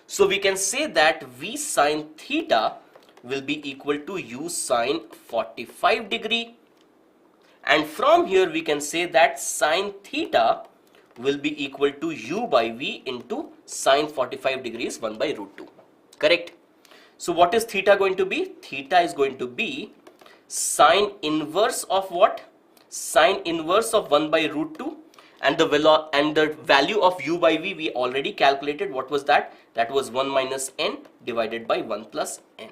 So we can say that V sine theta will be equal to U sine 45 degree. And from here we can say that sine theta will be equal to U by V into sine 45 degrees 1 by root 2. Correct? So what is theta going to be? Theta is going to be sine inverse of what? Sine inverse of 1 by root 2, and the value of U by V we already calculated. What was that? That was 1 minus n divided by 1 plus n.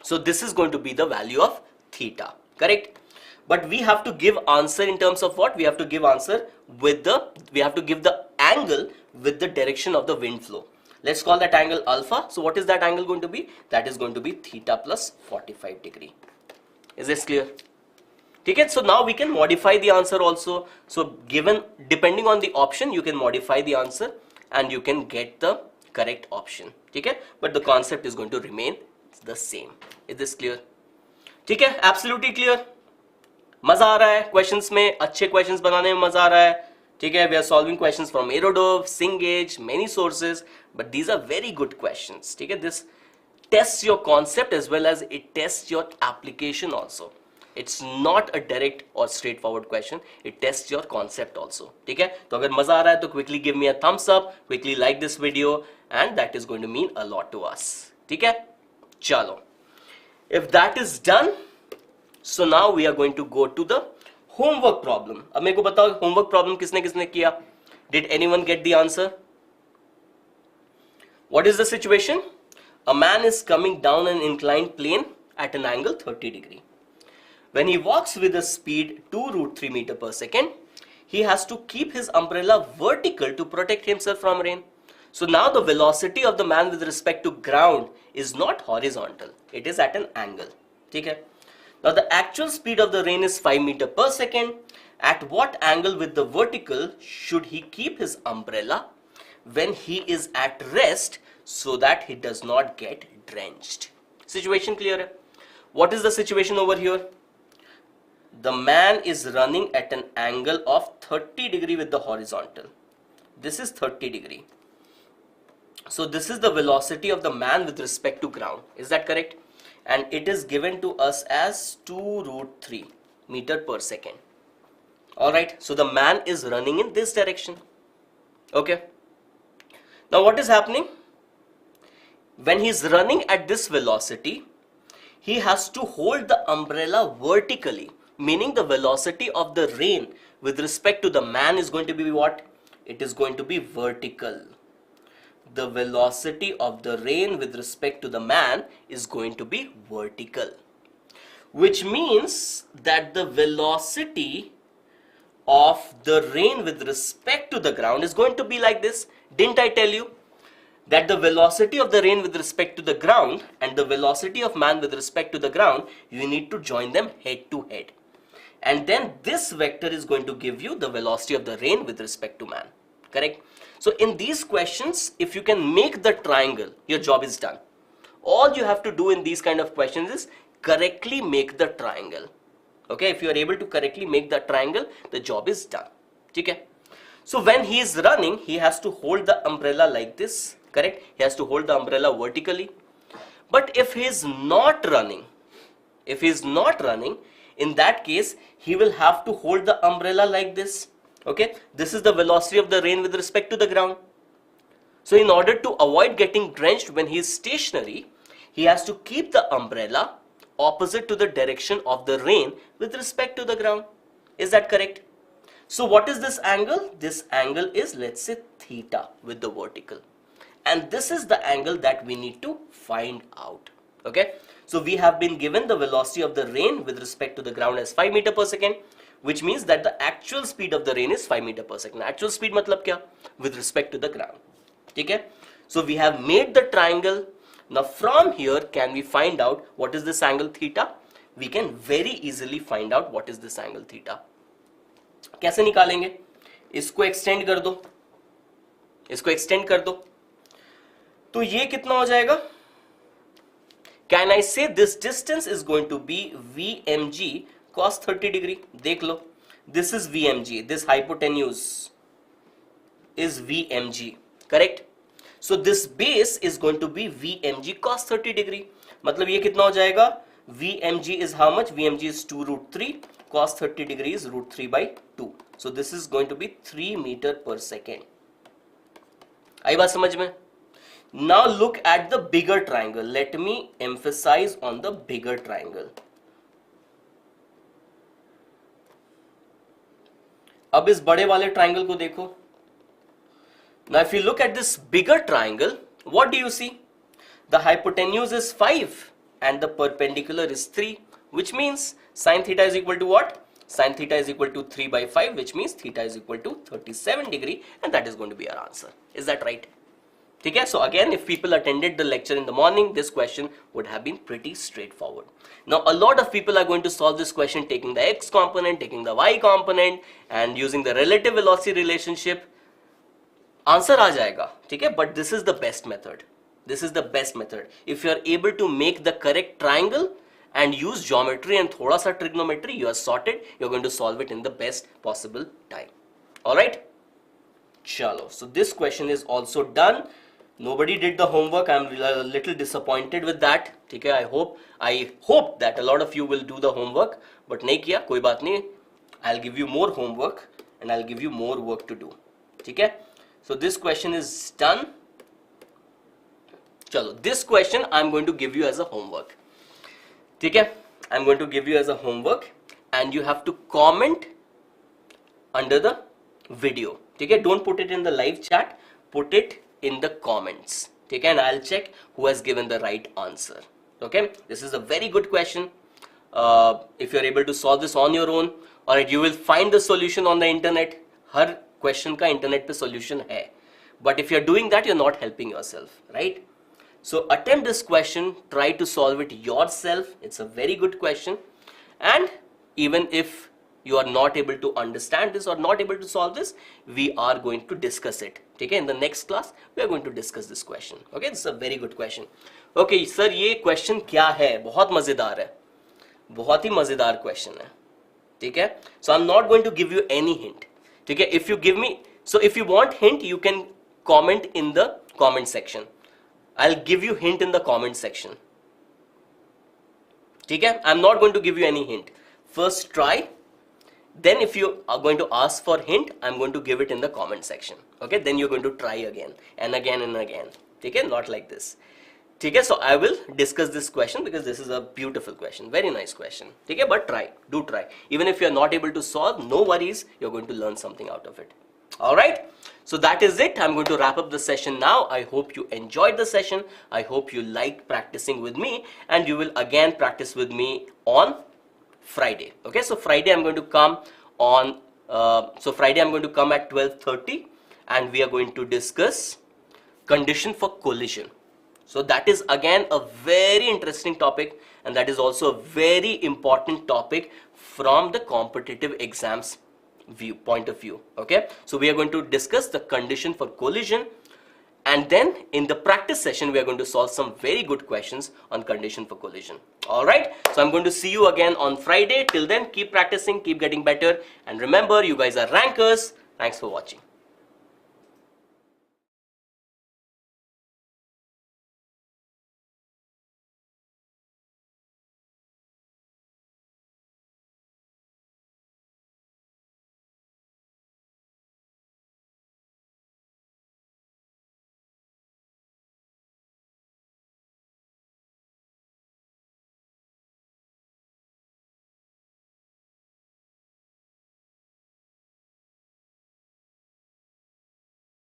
So this is going to be the value of theta. Correct? But we have to give answer in terms of what? We have to give answer with we have to give the angle with the direction of the wind flow. Let's call that angle alpha. So what is that angle going to be? That is going to be theta plus 45 degree. Is this clear? Okay, so now we can modify the answer also. So given, depending on the option, you can modify the answer and you can get the correct option. Okay, but the concept is going to remain the same. Is this clear? Okay, absolutely clear. मजा आ रहा है questions में, अच्छे questions बनाने में मजा आ रहा है. ठीक है, we are solving questions from Aerodove, Cengage, many sources, but these are very good questions. ठीक है, this tests your concept as well as it tests your application also. It's not a direct or straightforward question. It tests your concept also. ठीक है, तो अगर मजा आ रहा है तो quickly give me a thumbs up, quickly like this video, and that is going to mean a lot to us. ठीक है, चलो. If that is done, so now we are going to go to the homework problem. अब मेरे को बताओ homework problem किसने किसने किया? Did anyone get the answer? What is the situation? A man is coming down an inclined plane at an angle 30 degree. When he walks with a speed 2 root 3 meter per second, he has to keep his umbrella vertical to protect himself from rain. So now the velocity of the man with respect to ground is not horizontal. It is at an angle. Okay? Now the actual speed of the rain is 5 meter per second. At what angle with the vertical should he keep his umbrella when he is at rest so that he does not get drenched? Situation clear? What is the situation over here? The man is running at an angle of 30 degree with the horizontal. This is 30 degree. So this is the velocity of the man with respect to ground. Is that correct? And it is given to us as 2 root 3 meter per second. Alright, so the man is running in this direction. Okay. Now what is happening? When he's running at this velocity, he has to hold the umbrella vertically, meaning the velocity of the rain with respect to the man is going to be what? It is going to be vertical. The velocity of the rain with respect to the man is going to be vertical, which means that the velocity of the rain with respect to the ground is going to be like this. Didn't I tell you that the velocity of the rain with respect to the ground and the velocity of man with respect to the ground, you need to join them head to head, and then this vector is going to give you the velocity of the rain with respect to man, correct? So in these questions, if you can make the triangle, your job is done. All you have to do in these kind of questions is correctly make the triangle. Okay, if you are able to correctly make the triangle, the job is done. Okay. So when he is running, he has to hold the umbrella like this, correct? He has to hold the umbrella vertically. But if he is not running, in that case, he will have to hold the umbrella like this. Okay, this is the velocity of the rain with respect to the ground. So in order to avoid getting drenched when he is stationary, he has to keep the umbrella opposite to the direction of the rain with respect to the ground. Is that correct? So what is this angle? This angle is, let's say, theta with the vertical. And this is the angle that we need to find out. Okay, so we have been given the velocity of the rain with respect to the ground as 5 meters per second, which means that the actual speed of the rain is 5 meters per second. Actual speed matlab kya? With respect to the ground. Okay, so we have made the triangle. Now from here, can we find out what is this angle theta? We can very easily find out what is this angle theta. कैसे निकालेंगे? इसको extend कर दो, इसको extend कर दो, तो ये कितना हो जाएगा? Can I say this distance is going to be VMG cos 30 degree? देख लो, this is VMG, this hypotenuse is VMG, correct? So this base is going to be VMG cos 30 degree. मतलब ये कितना हो जाएगा? VMG is how much? VMG is 2 root 3, cos 30 degree is root 3 by 2. So this is going to be 3 meter per second. आई बात समझ में? Now look at the bigger triangle. Let me emphasize on the bigger triangle. अब इस बड़े वाले triangle को देखो. Now if you look at this bigger triangle, what do you see? The hypotenuse is 5 and the perpendicular is 3, which means sin theta is equal to what? Sin theta is equal to 3 by 5, which means theta is equal to 37 degree, and that is going to be our answer. Is that right? Okay, so again, if people attended the lecture in the morning, this question would have been pretty straightforward. Now, a lot of people are going to solve this question taking the x component, taking the y component, and using the relative velocity relationship. Answer आ जाएगा, ठीक है? But this is the best method. This is the best method. If you are able to make the correct triangle and use geometry and thoda sa trigonometry, you are sorted. You are going to solve it in the best possible time. All right? Chalo. So this question is also done. Nobody did the homework. I'm a little disappointed with that. ठीक है? I hope that a lot of you will do the homework. But नहीं किया, कोई बात नहीं. I'll give you more homework and I'll give you more work to do. ठीक है? So this question is done. Chalo, this question I'm going to give you as a homework. ठीक है? I'm going to give you as a homework and you have to comment under the video. ठीक है? Don't put it in the live chat. Put it in the comments. ठीक है? And I'll check who has given the right answer. Okay? This is a very good question. If you're able to solve this on your own, or you will find the solution on the internet. Her question का internet पे solution है. But if you're doing that, you're not helping yourself, right? So attempt this question, try to solve it yourself. It's a very good question. And even if you are not able to understand this or not able to solve this, we are going to discuss it. Okay, in the next class, we are going to discuss this question. Okay, this is a very good question. Okay, sir, ये question क्या है? बहुत मजेदार है. बहुत ही मजेदार question है. ठीक है? So I'm not going to give you any hint. ठीक है? If you give me, so if you want hint, you can comment in the comment section. I'll give you hint in the comment section. ठीक है? I'm not going to give you any hint. First try Then if you are going to ask for hint, I'm going to give it in the comment section. Okay, then you're going to try again and again and again. Okay, not like this. Okay, so I will discuss this question because this is a beautiful question, very nice question. Okay, but do try. Even if you're not able to solve, no worries, you're going to learn something out of it. All right, so that is it. I'm going to wrap up the session now. I hope you enjoyed the session. I hope you liked practicing with me, and you will again practice with me on Friday. Okay, so Friday I'm going to come on Friday I'm going to come at 12:30, and we are going to discuss condition for collision. So that is again a very interesting topic, and that is also a very important topic from the competitive exams point of view. Okay, so we are going to discuss the condition for collision, and then in the practice session we are going to solve some very good questions on condition for collision. All right, so I'm going to see you again on Friday. Till then, keep practicing, keep getting better, and remember, you guys are rankers. Thanks for watching.